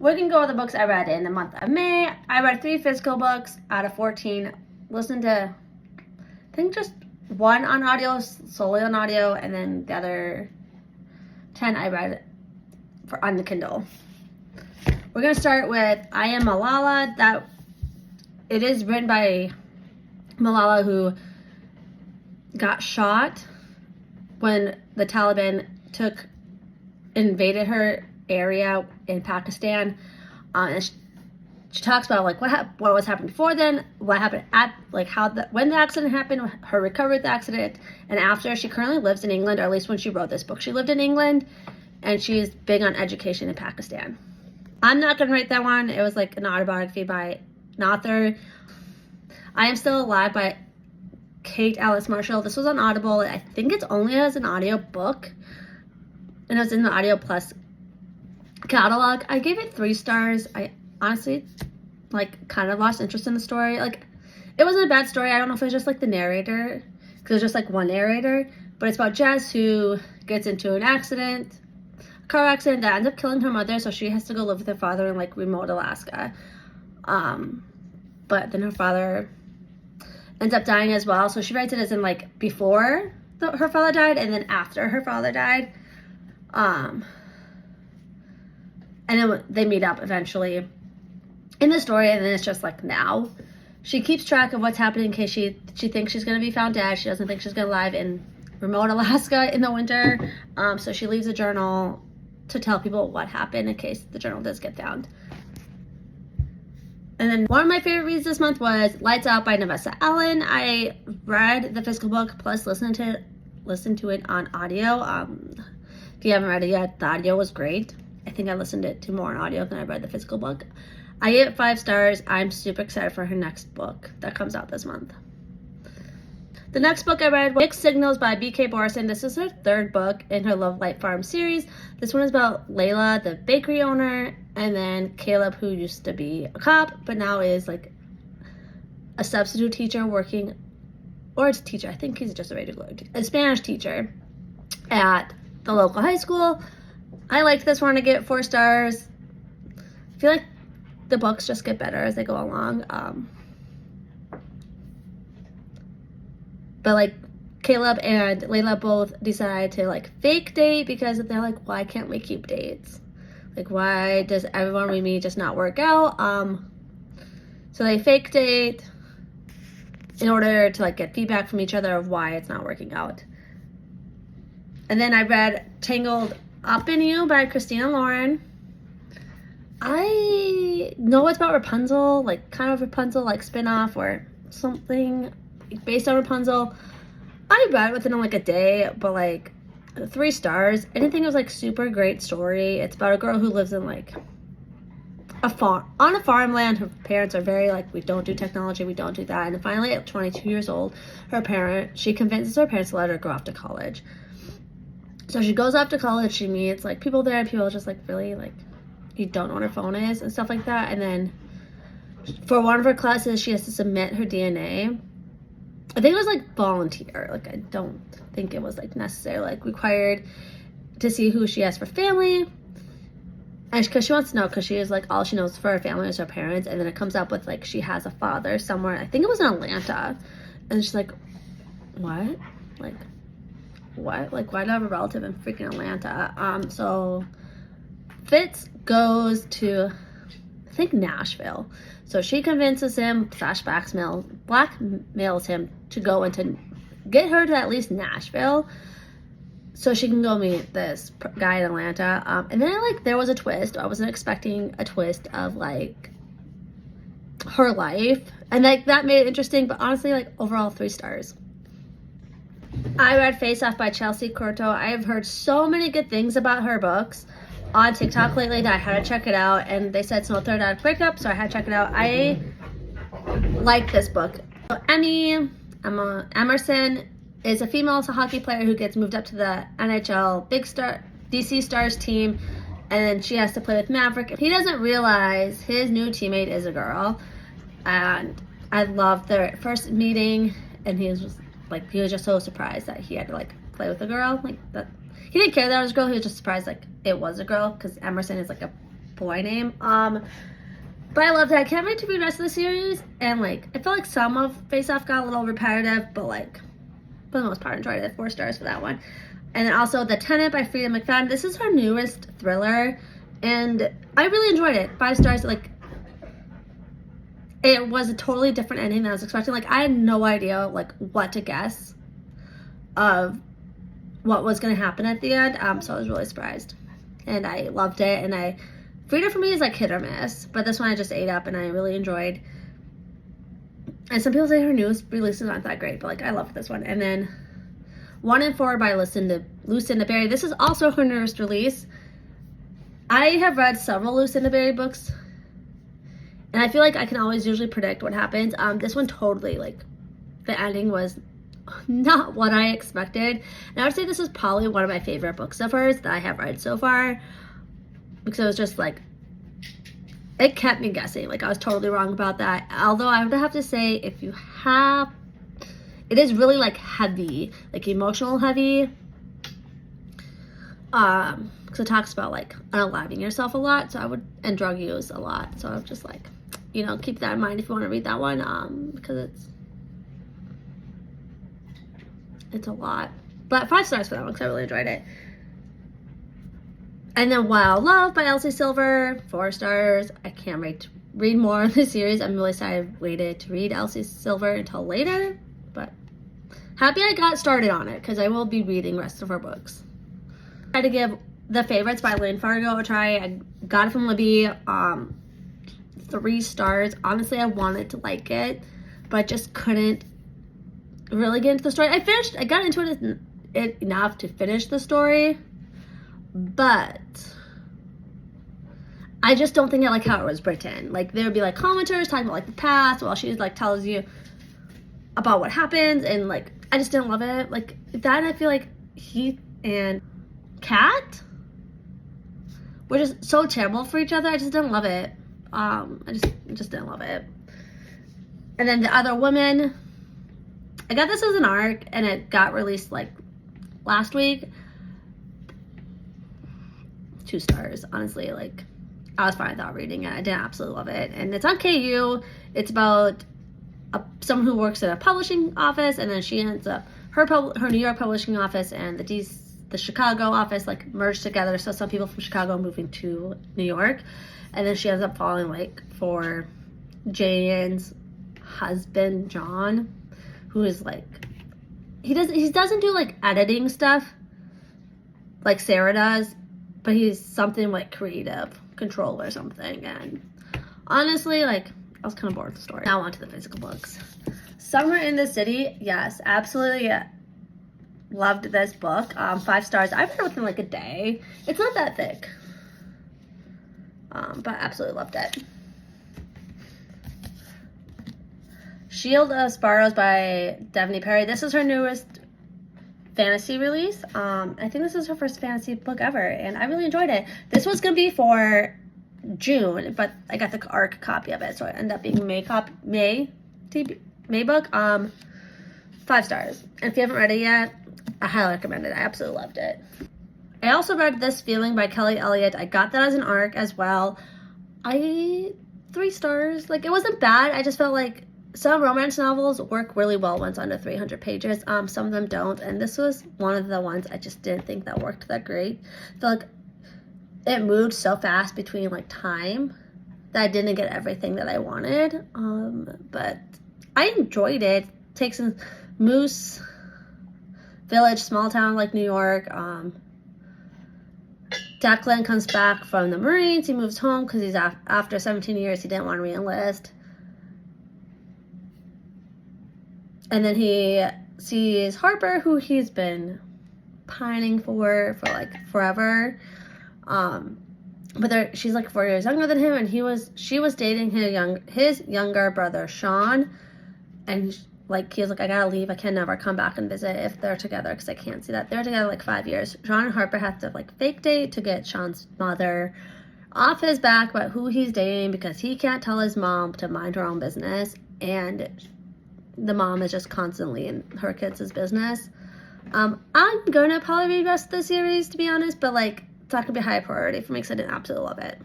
we can go with the books I read in the month of May. I read 3 physical books out of 14. Listened to, I think, just one on audio, solely on audio, and then the other 10 I read on the Kindle. We're going to start with I Am Malala. That it is written by Malala, who got shot when the Taliban invaded her area in Pakistan. And she talks about like what was happening before then, what happened at like when the accident happened, her recovery of the accident, and after. She currently lives in England, or at least when she wrote this book, she lived in England, and she's big on education in Pakistan. I'm not gonna write that one. It was like an autobiography by an author. I Am Still Alive by Kate Alice Marshall. This was on Audible. I think it's only as an audio book, and it was in the Audio Plus catalog. I gave it 3 stars. I honestly like kind of lost interest in the story. Like, it wasn't a bad story. I don't know if it was just like the narrator, because it was just like one narrator, but it's about Jess, who gets into a car accident that ends up killing her mother, so she has to go live with her father in like remote Alaska. But then her father ends up dying as well, so she writes it as in like before her father died and then after her father died. And then they meet up eventually in the story, and then it's just like now. She keeps track of what's happening in case she thinks she's going to be found dead. She doesn't think she's going to live in remote Alaska in the winter. So she leaves a journal to tell people what happened in case the journal does get found. And then one of my favorite reads this month was Lights Out by Navessa Allen. I read the physical book plus listened to it on audio. If you haven't read it yet, the audio was great. I think I listened to more on audio than I read the physical book. I gave it 5 stars. I'm super excited for her next book that comes out this month. The next book I read was Mixed Signals by B.K. Borison. This is her 3rd book in her Love Light Farm series. This one is about Layla, the bakery owner, and then Caleb, who used to be a cop, but now is like a substitute teacher working, or it's a teacher. I think he's just a Spanish teacher at the local high school. I liked this one. I give it 4 stars. I feel like the books just get better as they go along. But like Caleb and Layla both decide to like fake date because they're like, why can't we keep dates? Like, why does everyone we meet just not work out? So they fake date in order to like get feedback from each other of why it's not working out. And then I read Tangled Up in You by Christina Lauren. I know it's about Rapunzel, like kind of Rapunzel, like spin-off or something based on Rapunzel. I read it within like a day, but like 3 stars. I didn't think it was like super great story. It's about a girl who lives in like a farmland. Her parents are very like, we don't do technology, we don't do that. And finally at 22 years old, she convinces her parents to let her go off to college. So she goes off to college, she meets like people there, and people just like really like, you don't know what her phone is and stuff like that. And then for one of her classes, she has to submit her DNA. I think it was like volunteer. Like, I don't think it was like necessarily like required to see who she has for family. And because she wants to know, because she is like, all she knows for her family is her parents. And then it comes up with like, she has a father somewhere. I think it was in Atlanta. And she's like, what? Like, what? Like, why do I have a relative in freaking Atlanta? So Fitz goes to, I think, Nashville. So she convinces him, blackmails him to go and to get her to at least Nashville so she can go meet this guy in Atlanta. And then like there was a twist. I wasn't expecting a twist of like her life, and like that made it interesting. But honestly, like overall 3 stars. I read Face Off by Chelsea Corto. I have heard so many good things about her books on TikTok lately that I had to check it out, and they said it's no third out of breakup, so I had to check it out. I like this book. So Emma Emerson is a female hockey player who gets moved up to the NHL DC Stars team, and then she has to play with Maverick. He doesn't realize his new teammate is a girl, and I loved their first meeting, and he was just so surprised that he had to like play with a girl like that. He didn't care that it was a girl. He was just surprised like it was a girl, because Emerson is like a boy name. But I loved it. I can't wait to read the rest of the series. And like, I felt like some of Face Off got a little repetitive, but like, for the most part, I enjoyed it. 4 stars for that one. And then also The Tenant by Frida McFadden. This is her newest thriller, and I really enjoyed it. 5 stars. Like, it was a totally different ending than I was expecting. Like, I had no idea like what to guess of what was going to happen at the end. So I was really surprised, and I loved it. And Frida for me is like hit or miss, but this one I just ate up and I really enjoyed. And some people say her newest release is not that great, but like I loved this one. And then 1 and 4 by Lucinda Berry. This is also her newest release. I have read several Lucinda Berry books, and I feel like I can always usually predict what happens. This one totally, like, the ending was not what I expected. And I would say this is probably one of my favorite books of hers that I have read so far, because it was just like, it kept me guessing. Like, I was totally wrong about that. Although I would have to say, if you have, it is really like heavy, like emotional heavy. Because it talks about like unaliving yourself a lot, and drug use a lot. So I'm just like, you know, keep that in mind if you want to read that one, because it's a lot. But 5 stars for that one because I really enjoyed it. And then Wild Love by Elsie Silver, 4 stars. I can't wait to read more of the series. I'm really sorry I waited to read Elsie Silver until later, but happy I got started on it because I will be reading the rest of her books. I tried to give The Favorites by Lynn Fargo a try. I got it from Libby. 3 stars. Honestly, I wanted to like it, but I just couldn't really get into the story. I got into it enough to finish the story, but I just don't think I like how it was written. Like, there would be like commenters talking about like the past while she like tells you about what happens, and like I just didn't love it. Like that, and I feel like Heath and Kat were just so terrible for each other. I just didn't love it. I just didn't love it. And then The Other Woman, I got this as an ARC, and it got released like last week. 2 stars, honestly. Like, I was fine without reading it. I didn't absolutely love it. And it's on KU. It's about someone who works at a publishing office, and then she ends up, her New York publishing office and the Chicago office like merged together. So some people from Chicago moving to New York, and then she ends up falling like for Jane's husband, John, who is like, he doesn't do like editing stuff like Sarah does, but he's something like creative control or something. And honestly, like, I was kind of bored with the story. Now on to the physical books. Somewhere in the City, yes, absolutely loved this book. 5 stars. I read it within like a day. It's not that thick, but absolutely loved it. Shield of Sparrows by Devney Perry. This is her newest fantasy release. I think this is her first fantasy book ever, and I really enjoyed it. This was gonna be for June, but I got the ARC copy of it, so it ended up being May book. 5 stars. And if you haven't read it yet, I highly recommend it. I absolutely loved it. I also read This Feeling by Kelly Elliott. I got that as an ARC as well. 3 stars. Like, it wasn't bad. I just felt like some romance novels work really well once under 300 pages. Some of them don't, and this was one of the ones I just didn't think that worked that great. I feel like it moved so fast between like time that I didn't get everything that I wanted. But I enjoyed it. Takes in Moose Village, small town like New York. Declan comes back from the Marines. He moves home because he's after 17 years he didn't want to re-enlist. And then he sees Harper, who he's been pining for like forever. But she's like 4 years younger than him, and she was dating his younger brother Sean, and like he was like, I gotta leave. I can never come back and visit if they're together because I can't see that they're together like 5 years. Sean and Harper have to like fake date to get Sean's mother off his back about who he's dating because he can't tell his mom to mind her own business, and the mom is just constantly in her kids' business. I'm gonna probably read the rest of the series, to be honest, but like it's not gonna be a high priority for me because I didn't absolutely love it.